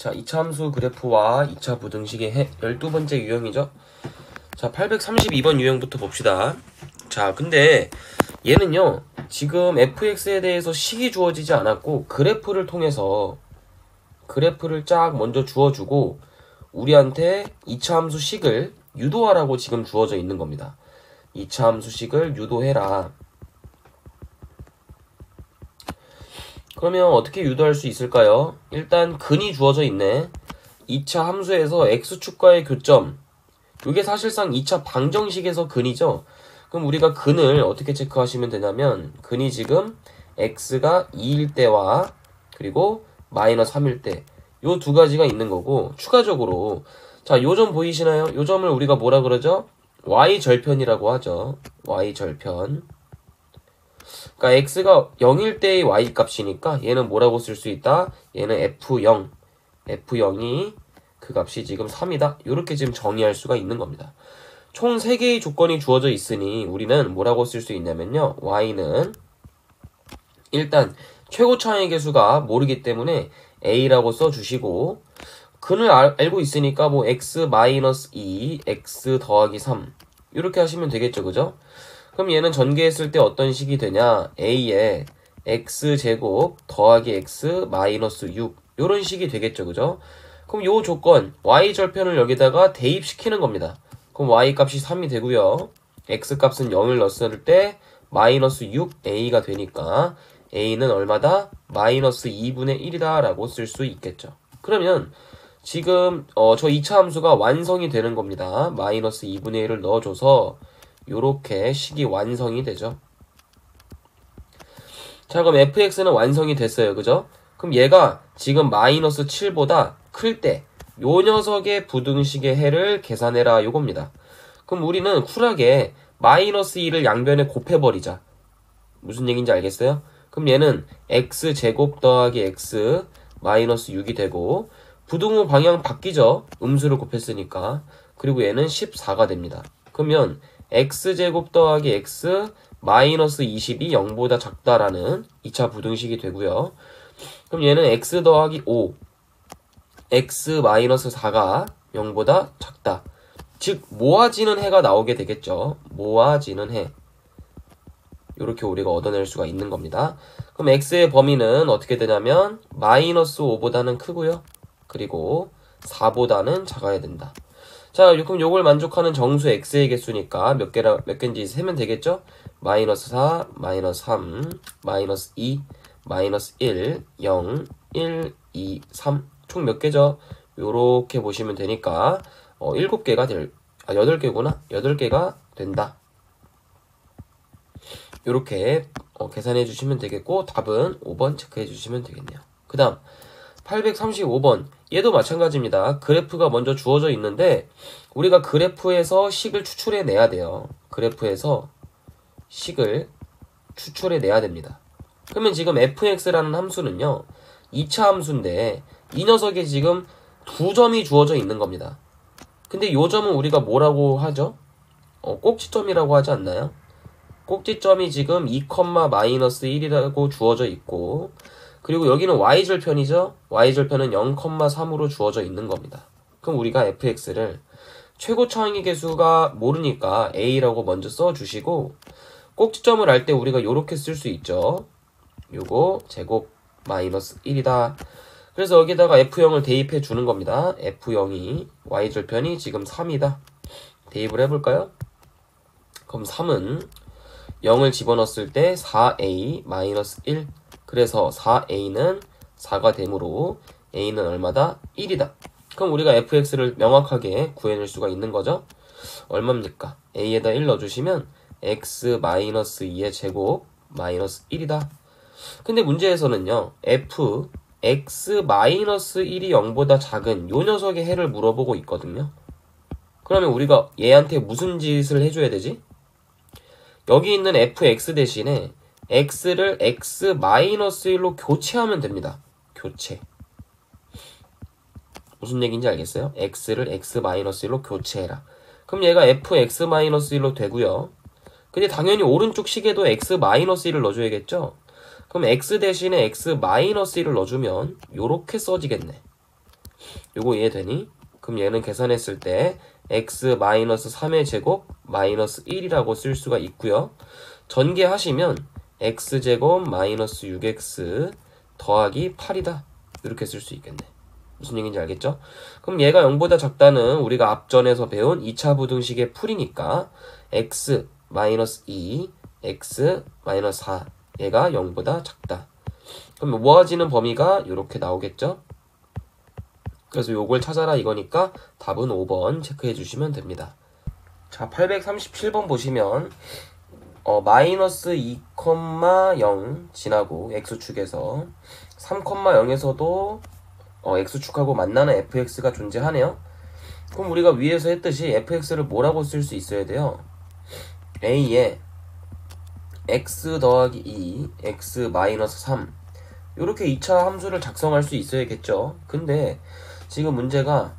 자, 2차 함수 그래프와 2차 부등식의 12번째 유형이죠. 자, 832번 유형부터 봅시다. 자, 근데 얘는요, 지금 fx에 대해서 식이 주어지지 않았고 그래프를 통해서 그래프를 쫙 먼저 주어주고 우리한테 2차 함수 식을 유도하라고 지금 주어져 있는 겁니다. 2차 함수 식을 유도해라. 그러면 어떻게 유도할 수 있을까요? 일단 근이 주어져 있네. 2차 함수에서 x축과의 교점, 이게 사실상 2차 방정식에서 근이죠. 그럼 우리가 근을 어떻게 체크하시면 되냐면 근이 지금 x가 2일 때와 그리고 마이너스 3일 때 요 두 가지가 있는 거고, 추가적으로 자, 요 점 보이시나요? 요 점을 우리가 뭐라 그러죠? y절편이라고 하죠. y절편. 그러니까 x가 0일 때의 y 값이니까 얘는 뭐라고 쓸 수 있다? 얘는 f0. f0이 그 값이 지금 3이다. 이렇게 지금 정의할 수가 있는 겁니다. 총 3개의 조건이 주어져 있으니 우리는 뭐라고 쓸 수 있냐면요. y는 일단 최고 차항의 개수가 모르기 때문에 a라고 써주시고, 근을 알고 있으니까 뭐 x-2, x 더하기 3 이렇게 하시면 되겠죠. 그죠? 그럼 얘는 전개했을 때 어떤 식이 되냐? a에 x제곱 더하기 x 마이너스 6 요런 식이 되겠죠. 그죠? 그럼 요 조건 y절편을 여기다가 대입시키는 겁니다. 그럼 y 값이 3이 되고요. x 값은 0을 넣었을 때 마이너스 6a가 되니까 a는 얼마다? 마이너스 2분의 1이다 라고 쓸 수 있겠죠. 그러면 지금 저 2차 함수가 완성이 되는 겁니다. 마이너스 2분의 1을 넣어줘서 요렇게 식이 완성이 되죠. 자, 그럼 fx는 완성이 됐어요. 그죠? 그럼 얘가 지금 마이너스 7보다 클 때 요 녀석의 부등식의 해를 계산해라 요겁니다. 그럼 우리는 쿨하게 마이너스 2를 양변에 곱해버리자. 무슨 얘기인지 알겠어요? 그럼 얘는 x제곱 더하기 x 마이너스 6이 되고, 부등호 방향 바뀌죠? 음수를 곱했으니까. 그리고 얘는 14가 됩니다. 그러면 x제곱 더하기 x 마이너스 20이 0보다 작다라는 2차 부등식이 되고요. 그럼 얘는 x 더하기 5 x 마이너스 4가 0보다 작다. 즉 모아지는 해가 나오게 되겠죠. 모아지는 해. 이렇게 우리가 얻어낼 수가 있는 겁니다. 그럼 x의 범위는 어떻게 되냐면 마이너스 5보다는 크고요. 그리고 4보다는 작아야 된다. 자, 그럼 요걸 만족하는 정수 x의 개수니까 몇 개인지 세면 되겠죠? 마이너스 4, 마이너스 3, 마이너스 2, 마이너스 1, 0, 1, 2, 3. 총 몇 개죠? 요렇게 보시면 되니까 7개가 8개구나. 8개가 된다. 요렇게 계산해 주시면 되겠고, 답은 5번 체크해 주시면 되겠네요. 그 다음 835번, 얘도 마찬가지입니다. 그래프가 먼저 주어져 있는데 우리가 그래프에서 식을 추출해 내야 돼요. 그래프에서 식을 추출해 내야 됩니다. 그러면 지금 fx라는 함수는요 2차 함수인데 이 녀석에 지금 두 점이 주어져 있는 겁니다. 근데 요 점은 우리가 뭐라고 하죠? 꼭지점이라고 하지 않나요? 꼭지점이 지금 2, 마이너스 1이라고 주어져 있고, 그리고 여기는 y절편이죠? y절편은 0,3으로 주어져 있는 겁니다. 그럼 우리가 fx를 최고 차항의 개수가 모르니까 a라고 먼저 써주시고, 꼭지점을 알 때 우리가 요렇게 쓸 수 있죠. 요거 제곱 마이너스 1이다. 그래서 여기다가 f0을 대입해 주는 겁니다. f0이 y절편이 지금 3이다. 대입을 해볼까요? 그럼 3은 0을 집어넣었을 때 4a 마이너스 1. 그래서 4a는 4가 되므로 a는 얼마다? 1이다. 그럼 우리가 fx를 명확하게 구해낼 수가 있는 거죠. 얼마입니까? a에다 1 넣어주시면 x 마이너스 2의 제곱 마이너스 1이다. 근데 문제에서는요 x 마이너스 1이 0보다 작은 요 녀석의 해를 물어보고 있거든요. 그러면 우리가 얘한테 무슨 짓을 해줘야 되지? 여기 있는 fx 대신에 x를 x 마이너스 1로 교체하면 됩니다. 교체. 무슨 얘기인지 알겠어요? x를 x 마이너스 1로 교체해라. 그럼 얘가 fx 마이너스 1로 되고요. 근데 당연히 오른쪽 식에도 x 마이너스 1을 넣어줘야겠죠? 그럼 x 대신에 x 마이너스 1을 넣어주면 요렇게 써지겠네. 요거 이해되니? 그럼 얘는 계산했을 때 x-3의 제곱 마이너스 1이라고 쓸 수가 있고요. 전개하시면 x제곱 마이너스 6x 더하기 8이다. 이렇게 쓸 수 있겠네. 무슨 얘기인지 알겠죠? 그럼 얘가 0보다 작다는 우리가 앞전에서 배운 2차 부등식의 풀이니까 x 마이너스 2, x 마이너스 4 얘가 0보다 작다. 그럼 모아지는 범위가 이렇게 나오겠죠? 그래서 요걸 찾아라 이거니까 답은 5번 체크해 주시면 됩니다. 자, 837번 보시면 마이너스 2,0 지나고 x축에서 3,0에서도 x축하고 만나는 fx가 존재하네요. 그럼 우리가 위에서 했듯이 fx를 뭐라고 쓸 수 있어야 돼요? a에 x 더하기 2, x 마이너스 3 이렇게 2차 함수를 작성할 수 있어야겠죠. 근데 지금 문제가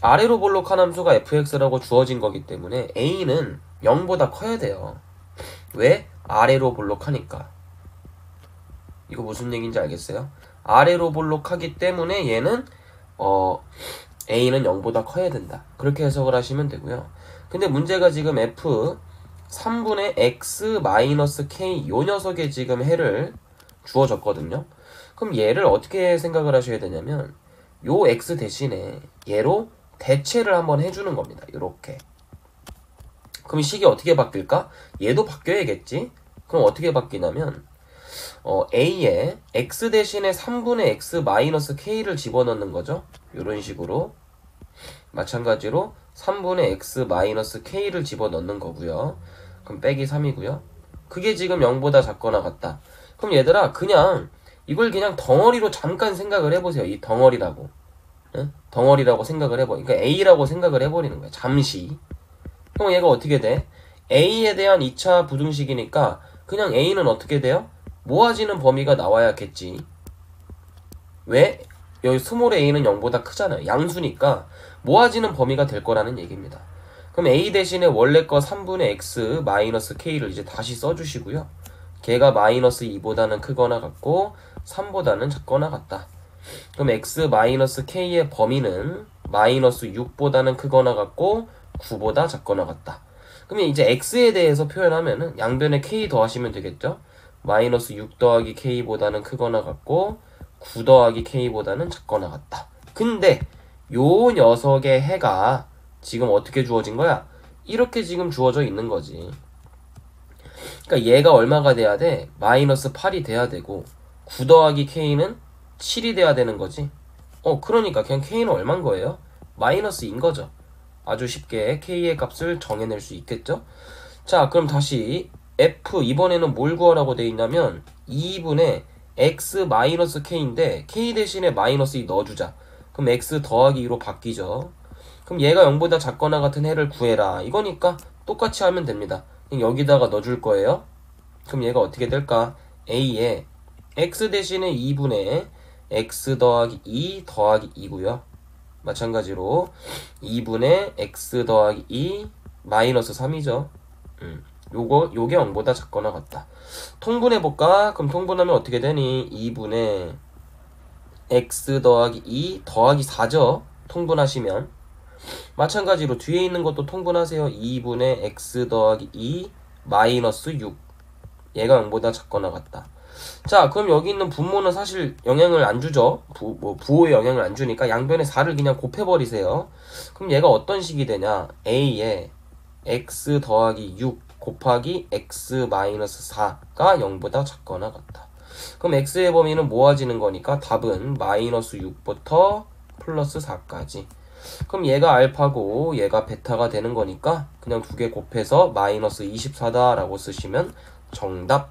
아래로 볼록한 함수가 fx라고 주어진 거기 때문에 a는 0보다 커야 돼요. 왜? 아래로 볼록하니까. 이거 무슨 얘기인지 알겠어요? 아래로 볼록하기 때문에 얘는 a는 0보다 커야 된다. 그렇게 해석을 하시면 되고요. 근데 문제가 지금 f 3분의 x 마이너스 k 요 녀석에 지금 해를 주어졌거든요. 그럼 얘를 어떻게 생각을 하셔야 되냐면 요 x 대신에 얘로 대체를 한번 해주는 겁니다. 요렇게. 그럼 식이 어떻게 바뀔까? 얘도 바뀌어야겠지? 그럼 어떻게 바뀌냐면 a에 x 대신에 3분의 x 마이너스 k를 집어넣는 거죠. 요런 식으로. 마찬가지로 3분의 x 마이너스 k를 집어넣는 거고요. 그럼 빼기 3이고요. 그게 지금 0보다 작거나 같다. 그럼 얘들아 그냥 이걸 그냥 덩어리로 잠깐 생각을 해보세요. 이 덩어리라고. 응? 덩어리라고 생각을 해버. 그러니까 a라고 생각을 해버리는 거야. 잠시. 그럼 얘가 어떻게 돼? a에 대한 2차 부등식이니까 그냥 a는 어떻게 돼요? 모아지는 범위가 나와야겠지. 왜? 여기 스몰 a는 0보다 크잖아요. 양수니까 모아지는 범위가 될 거라는 얘기입니다. 그럼 a 대신에 원래 거 3분의 x 마이너스 k를 이제 다시 써주시고요. 걔가 마이너스 2보다는 크거나 같고 3보다는 작거나 같다. 그럼 x 마이너스 k의 범위는 마이너스 6보다는 크거나 같고 9보다 작거나 같다. 그러면 이제 x에 대해서 표현하면은 양변에 k 더하시면 되겠죠? 마이너스 6 더하기 k보다는 크거나 같고 9 더하기 k보다는 작거나 같다. 근데 요 녀석의 해가 지금 어떻게 주어진 거야? 이렇게 지금 주어져 있는 거지. 그러니까 얘가 얼마가 돼야 돼? 마이너스 8이 돼야 되고 9 더하기 k는 7이 돼야 되는 거지. 그러니까 그냥 k는 얼만 거예요? 마이너스인 거죠. 아주 쉽게 k의 값을 정해낼 수 있겠죠? 자, 그럼 다시 f 이번에는 뭘 구하라고 돼 있냐면 2분의 x 마이너스 k인데 k 대신에 마이너스 2 넣어주자. 그럼 x 더하기 2로 바뀌죠. 그럼 얘가 0보다 작거나 같은 해를 구해라. 이거니까 똑같이 하면 됩니다. 여기다가 넣어줄 거예요. 그럼 얘가 어떻게 될까? a에 x 대신에 2분의 x 더하기 2 더하기 2고요. 마찬가지로 2분의 x 더하기 2 마이너스 3이죠. 요게 0보다 작거나 같다. 통분해볼까? 그럼 통분하면 어떻게 되니? 2분의 x 더하기 2 더하기 4죠. 통분하시면. 마찬가지로 뒤에 있는 것도 통분하세요. 2분의 x 더하기 2 마이너스 6. 얘가 0보다 작거나 같다. 자, 그럼 여기 있는 분모는 사실 영향을 안 주죠. 부호에 영향을 안 주니까 양변에 4를 그냥 곱해버리세요. 그럼 얘가 어떤 식이 되냐? a에 x 더하기 6 곱하기 x 마이너스 4가 0보다 작거나 같다. 그럼 x의 범위는 모아지는 거니까 답은 마이너스 6부터 플러스 4까지. 그럼 얘가 알파고 얘가 베타가 되는 거니까 그냥 두 개 곱해서 마이너스 24다 라고 쓰시면 정답